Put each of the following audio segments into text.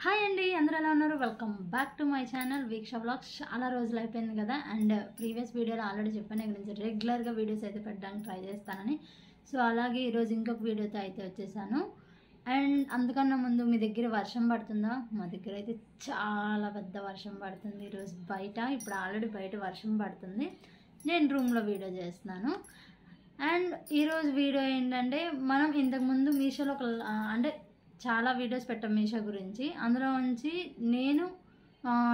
Hi అండి, అందరూ ఎలా ఉన్నారు? Welcome back to my channel Veeksha vlogs. చాలా రోజులు అయిపోయింది కదా, అండ్ ప్రీవియస్ వీడియోలో ఆల్రెడీ చెప్పాను ఇక్కడ నుంచి రెగ్యులర్గా వీడియోస్ అయితే పెట్టడానికి ట్రై చేస్తానని. సో అలాగే ఈరోజు ఇంకొక వీడియోతో అయితే వచ్చేసాను. అండ్ అందుకన్నా ముందు మీ దగ్గర వర్షం పడుతుందా? మా దగ్గర అయితే చాలా పెద్ద వర్షం పడుతుంది ఈరోజు బయట. ఇప్పుడు ఆల్రెడీ బయట వర్షం పడుతుంది, నేను రూమ్లో వీడియో చేస్తున్నాను. అండ్ ఈరోజు వీడియో ఏంటంటే, మనం ఇంతకుముందు మీషోలో అంటే చాలా వీడియోస్ పెట్టాం మీషో గురించి. అందులో నుంచి నేను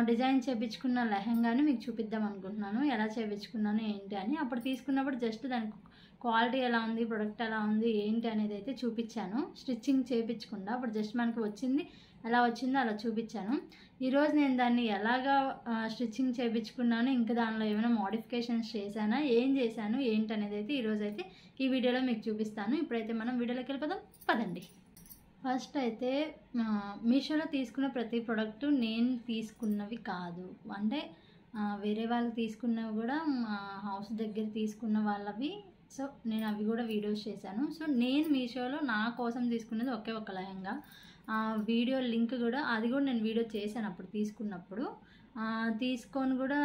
డిజైన్ చేయించుకున్న లెహంగాని మీకు చూపిద్దాం అనుకుంటున్నాను. ఎలా చేయించుకున్నాను ఏంటి అని. అప్పుడు తీసుకున్నప్పుడు జస్ట్ దానికి క్వాలిటీ ఎలా ఉంది, ప్రొడక్ట్ ఎలా ఉంది ఏంటి అనేది అయితే చూపించాను, స్టిచ్చింగ్ చేయించకుండా. అప్పుడు జస్ట్ మనకి వచ్చింది ఎలా వచ్చిందో అలా చూపించాను. ఈరోజు నేను దాన్ని ఎలాగా స్టిచ్చింగ్ చేయించుకున్నాను, ఇంకా దానిలో ఏమైనా మోడిఫికేషన్స్ చేశానా, ఏం చేశాను ఏంటి అనేది అయితే ఈరోజు అయితే ఈ వీడియోలో మీకు చూపిస్తాను. ఇప్పుడైతే మనం వీడియోలోకి వెళ్ళిపోదాం, పదండి. ఫస్ట్ అయితే మీషోలో తీసుకున్న ప్రతి ప్రోడక్ట్ నేను తీసుకున్నవి కాదు, అంటే వేరే వాళ్ళు తీసుకున్నవి కూడా మా హౌస్ దగ్గర తీసుకున్న వాళ్ళవి. సో నేను అవి కూడా వీడియోస్ చేశాను. సో నేను మీషోలో నా కోసం తీసుకున్నది ఒకే ఒక లెహంగా. వీడియో లింక్ కూడా, అది కూడా నేను వీడియో చేశాను అప్పుడు తీసుకున్నప్పుడు. తీసుకొని కూడా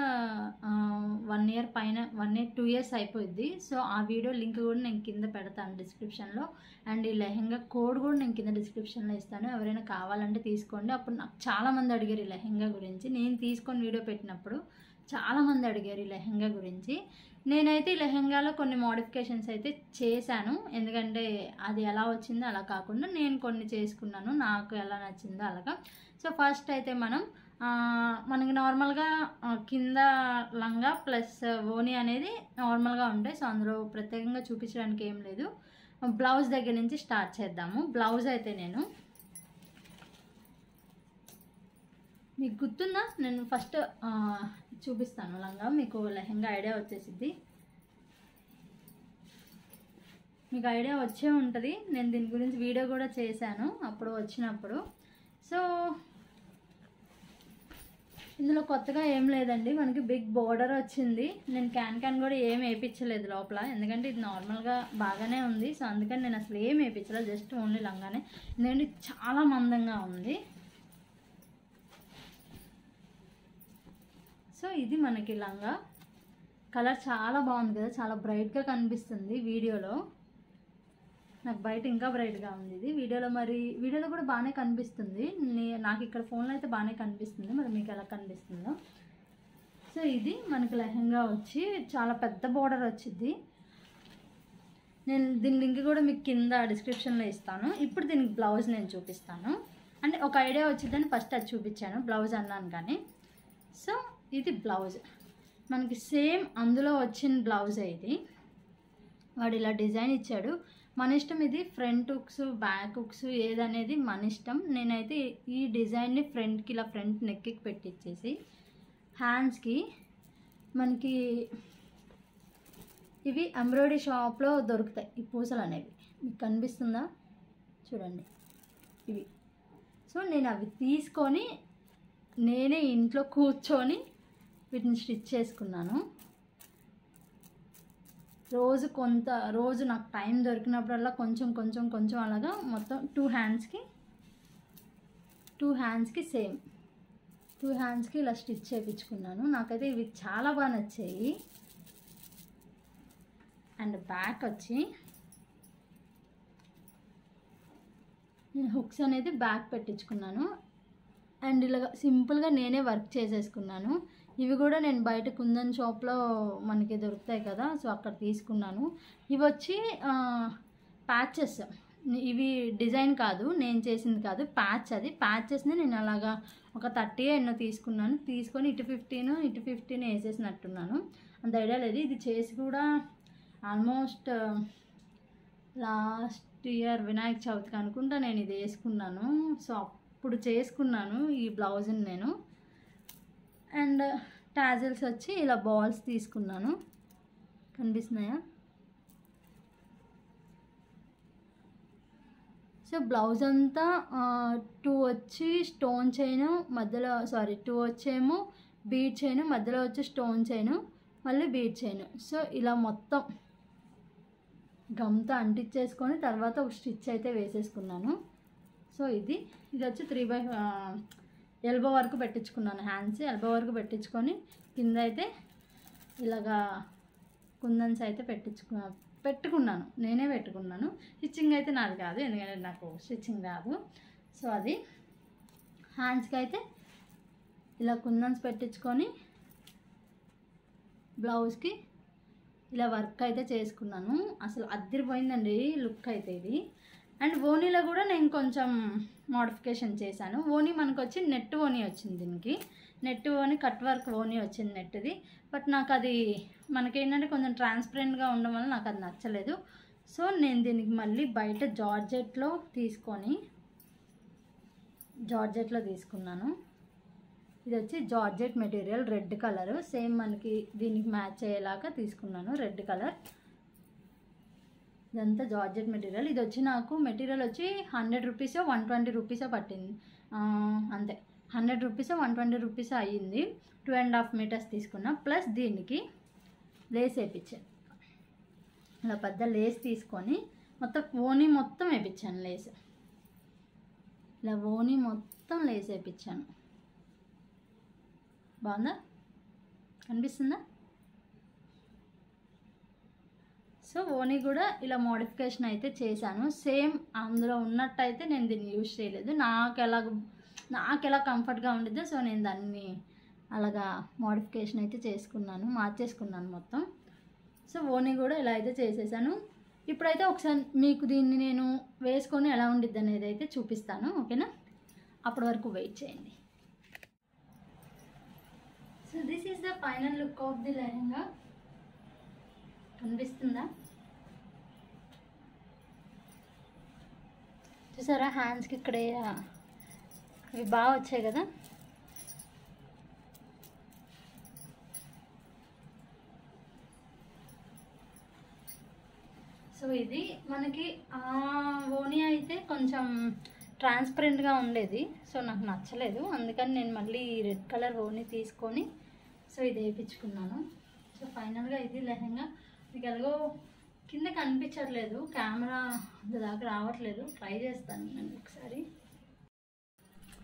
1 year పైన, 2 years అయిపోయింది. సో ఆ వీడియో లింక్ కూడా నేను కింద పెడతాను డిస్క్రిప్షన్లో. అండ్ ఈ లెహంగా కోడ్ కూడా నేను కింద డిస్క్రిప్షన్లో ఇస్తాను, ఎవరైనా కావాలంటే తీసుకోండి. అప్పుడు నాకు చాలామంది అడిగారు ఈ లెహంగా గురించి. నేను తీసుకొని వీడియో పెట్టినప్పుడు చాలామంది అడిగారు ఈ లెహంగా గురించి. నేనైతే ఈ లెహంగాలో కొన్ని మోడిఫికేషన్స్ అయితే చేశాను, ఎందుకంటే అది ఎలా వచ్చిందో అలా కాకుండా నేను కొన్ని చేసుకున్నాను, నాకు ఎలా నచ్చిందో అలాగా. సో ఫస్ట్ అయితే మనకి నార్మల్గా కింద లంగా ప్లస్ ఓని అనేది నార్మల్గా ఉంటాయి. సో అందులో ప్రత్యేకంగా చూపించడానికి ఏం లేదు. బ్లౌజ్ దగ్గర నుంచి స్టార్ట్ చేద్దాము. బ్లౌజ్ అయితే నేను మీకు గుర్తుందా, నేను ఫస్ట్ చూపిస్తాను లంగా, మీకు లెహంగా ఐడియా వచ్చేసిద్ది. మీకు ఐడియా వచ్చే ఉంటుంది, నేను దీని గురించి వీడియో కూడా చేశాను అప్పుడు వచ్చినప్పుడు. సో ఇందులో కొత్తగా ఏం లేదండి, మనకి బిగ్ బోర్డర్ వచ్చింది. నేను క్యాన్ కూడా ఏం వేయించలేదు లోపల, ఎందుకంటే ఇది నార్మల్గా బాగానే ఉంది. సో అందుకని నేను అసలు ఏం వేయించలేదు, జస్ట్ ఓన్లీ లంగానే. ఎందుకంటే చాలా మందంగా ఉంది. సో ఇది మనకి లంగా. కలర్ చాలా బాగుంది కదా, చాలా బ్రైట్గా కనిపిస్తుంది వీడియోలో. నాకు బయట ఇంకా బ్రైట్గా ఉంది ఇది, వీడియోలో కూడా బాగానే కనిపిస్తుంది. నాకు ఇక్కడ ఫోన్లో అయితే బాగానే కనిపిస్తుంది, మరి మీకు ఎలా కనిపిస్తుందో. సో ఇది మనకి లెహంగా వచ్చి చాలా పెద్ద బోర్డర్ వచ్చింది. నేను దీని లింక్ కూడా మీకు కింద డిస్క్రిప్షన్లో ఇస్తాను. ఇప్పుడు దీనికి బ్లౌజ్ నేను చూపిస్తాను, అంటే ఒక ఐడియా వచ్చిందని ఫస్ట్ అది చూపించాను, బ్లౌజ్ అన్నాను కానీ. సో ఇది బ్లౌజ్ మనకి సేమ్ అందులో వచ్చిన బ్లౌజే ఇది. వాడు ఇలా డిజైన్ ఇచ్చాడు, మన ఇష్టం. ఇది ఫ్రంట్ హుక్స్ బ్యాక్ హుక్స్ ఏదనేది మన ఇష్టం. నేనైతే ఈ డిజైన్ని ఫ్రంట్కి ఇలా ఫ్రంట్ నెక్కి పెట్టించేసి హ్యాండ్స్కి మనకి ఇవి ఎంబ్రాయిడరీ షాప్లో దొరుకుతాయి ఈ పూసలు అనేవి, మీకు కనిపిస్తుందా చూడండి ఇవి. సో నేను అవి తీసుకొని నేనే ఇంట్లో కూర్చొని వీటిని స్టిచ్ చేసుకున్నాను. రోజు నాకు టైం దొరికినప్పుడల్లా కొంచెం అలాగా మొత్తం 2 హ్యాండ్స్కి సేమ్ 2 హ్యాండ్స్కి ఇలా స్టిచ్ చేయించుకున్నాను. నాకైతే ఇవి చాలా బాగా నచ్చాయి. అండ్ బ్యాక్ వచ్చి నేను హుక్స్ అనేది బ్యాక్ పెట్టించుకున్నాను. అండ్ ఇలా సింపుల్గా నేనే వర్క్ చేసేసుకున్నాను. ఇవి కూడా నేను బయట కుందన్ షాప్లో మనకి దొరుకుతాయి కదా, సో అక్కడ తీసుకున్నాను. ఇవి వచ్చి ప్యాచెస్, ఇవి డిజైన్ కాదు, నేను చేసింది కాదు, అది ప్యాచెస్ని నేను అలాగా ఒక 30 ఎన్నో తీసుకున్నాను. తీసుకొని ఇటు 15 వేసేసినట్టున్నాను, అంత ఐడియా లేదు. ఇది చేసి కూడా ఆల్మోస్ట్ లాస్ట్ ఇయర్ వినాయక చవితికి అనుకుంటా నేను ఇది వేసుకున్నాను. సో అప్పుడు చేసుకున్నాను ఈ బ్లౌజ్ని నేను. అండ్ టాజిల్స్ వచ్చి ఇలా బాల్స్ తీసుకున్నాను, కనిపిస్తున్నాయా? సో బ్లౌజ్ అంతా 2 వచ్చి స్టోన్ చైన్ మధ్యలో, 2 వచ్చేమో బీడ్ చైన్, మధ్యలో వచ్చి స్టోన్ చైన్, మళ్ళీ బీడ్ చైన్. సో ఇలా మొత్తం గమ్తో అంటించేసుకొని తర్వాత ఒక స్టిచ్ అయితే వేసేసుకున్నాను. సో ఇది వచ్చి 3/5 ఎల్బో వరకు పెట్టించుకున్నాను. హ్యాండ్స్ ఎల్బో వరకు పెట్టించుకొని కింద అయితే ఇలాగా కుందన్స్ అయితే పెట్టుకున్నాను. నేనే పెట్టుకున్నాను. స్టిచ్చింగ్ అయితే నాది కాదు, ఎందుకంటే నాకు స్టిచ్చింగ్ రాదు. సో అది హ్యాండ్స్కి అయితే ఇలా కుందన్స్ పెట్టించుకొని బ్లౌజ్కి ఇలా వర్క్ అయితే చేసుకున్నాను. అసలు అదిరిపోయిందండి లుక్ అయితే ఇది. అండ్ ఓనీలో కూడా నేను కొంచెం మోడిఫికేషన్ చేశాను. ఓనీ మనకు వచ్చి నెట్ ఓనీ వచ్చింది. దీనికి నెట్ ఓనీ కట్ వర్క్ ఓనీ వచ్చింది నెట్ది. బట్ నాకు అది మనకేంటంటే కొంచెం ట్రాన్స్పరెంట్గా ఉండడం వల్ల నాకు అది నచ్చలేదు. సో నేను దీనికి మళ్ళీ బయట జార్జెట్లో తీసుకున్నాను. ఇది వచ్చి georgette material, red colour, same మనకి దీనికి మ్యాచ్ అయ్యేలాగా తీసుకున్నాను రెడ్ కలర్. ఇదంతా జార్జెట్ మెటీరియల్. ఇది వచ్చి నాకు మెటీరియల్ వచ్చి 100 రూపీసో 120 రూపీసో పట్టింది, అంతే. 100 రూపీసో 120 రూపీసో అయ్యింది. 2.5 మీటర్స్ తీసుకున్నా. ప్లస్ దీనికి లేస్ వేయించాను. ఇలా పెద్ద లేస్ తీసుకొని మొత్తం ఓనీ మొత్తం వేయించాను లేస్. ఇలా ఓనీ మొత్తం లేస్ వేయించాను. బాగుందా, కనిపిస్తుందా? సో ఓనీ కూడా ఇలా మోడిఫికేషన్ అయితే చేశాను. సేమ్ అందులో ఉన్నట్టయితే నేను దీన్ని యూజ్ చేయలేదు. నాకు ఎలా కంఫర్ట్గా ఉండిద్దో సో నేను దాన్ని అలాగా మోడిఫికేషన్ అయితే మార్చేసుకున్నాను మొత్తం. సో ఓనీ కూడా ఇలా అయితే చేసేసాను. ఇప్పుడైతే ఒకసారి మీకు దీన్ని నేను వేసుకొని ఎలా ఉండిద్ది అనేది అయితే చూపిస్తాను, ఓకేనా? అప్పటి వరకు వెయిట్ చేయండి. So this is the final look of the lehenga. కనిపిస్తుందా? చూసారా హ్యాండ్స్కి ఇక్కడే ఇవి బాగా వచ్చాయి కదా. సో ఇది మనకి ఓనీ అయితే కొంచెం ట్రాన్స్పరెంట్గా ఉండేది. సో నాకు నచ్చలేదు, అందుకని నేను మళ్ళీ రెడ్ కలర్ ఓనీ తీసుకొని సో ఇది వేయించుకున్నాను. సో ఫైనల్గా ఇది లెహంగా. మీకు ఎలాగో కింద కనిపించట్లేదు, కెమెరా దాకా రావట్లేదు. ట్రై చేస్తాను నేను ఒకసారి.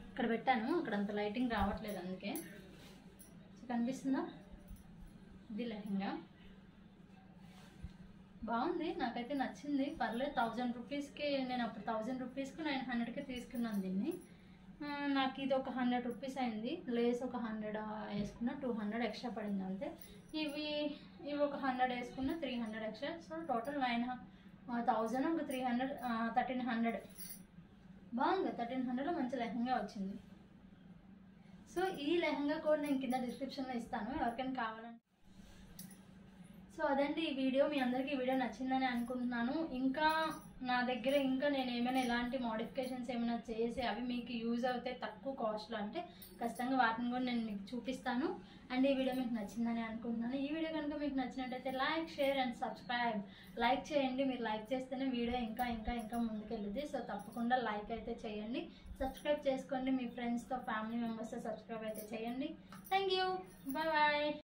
ఇక్కడ పెట్టాను, అక్కడ అంత లైటింగ్ రావట్లేదు అందుకే. సో కనిపిస్తుందా? ఇది లెహంగా బాగుంది, నాకైతే నచ్చింది, పర్లేదు. 1000 రూపీస్కి నేను అప్పుడు 1000 రూపీస్కి 900కి తీసుకున్నాను దీన్ని. నాకు ఇది ఒక 100 రూపీస్ అయింది. లేస్ ఒక 100 వేసుకున్నా, 200 ఎక్స్ట్రా పడింది అంతే. ఇవి ఒక 100 వేసుకున్నా, 300 ఎక్స్ట్రా. సో టోటల్ 9000, ఒక 300, 1300. బాగుంది, 1300లో మంచి లెహంగా వచ్చింది. సో ఈ లెహంగా కూడా నేను కింద డిస్క్రిప్షన్లో ఇస్తాను, ఎవరికైనా కావాలంటే. సో అదండి ఈ వీడియో. మీ అందరికీ ఈ వీడియో నచ్చిందని అనుకుంటున్నాను. ఇంకా నా దగ్గర నేను ఏమైనా ఇలాంటి మోడిఫికేషన్స్ ఏమైనా చేసి అవి మీకు యూజ్ అవుతాయి తక్కువ కాస్ట్లో అంటే ఖచ్చితంగా వాటిని కూడా నేను మీకు చూపిస్తాను. అండ్ ఈ వీడియో మీకు నచ్చిందని అనుకుంటున్నాను. ఈ వీడియో కనుక మీకు నచ్చినట్టయితే like, share and subscribe. Like చేయండి, మీరు లైక్ చేస్తేనే వీడియో ఇంకా ముందుకెళ్ళుద్ది. సో తప్పకుండా లైక్ అయితే చేయండి, సబ్స్క్రైబ్ చేసుకోండి. మీ ఫ్రెండ్స్తో, ఫ్యామిలీ మెంబర్స్తో సబ్స్క్రైబ్ అయితే చేయండి. Thank you, bye bye.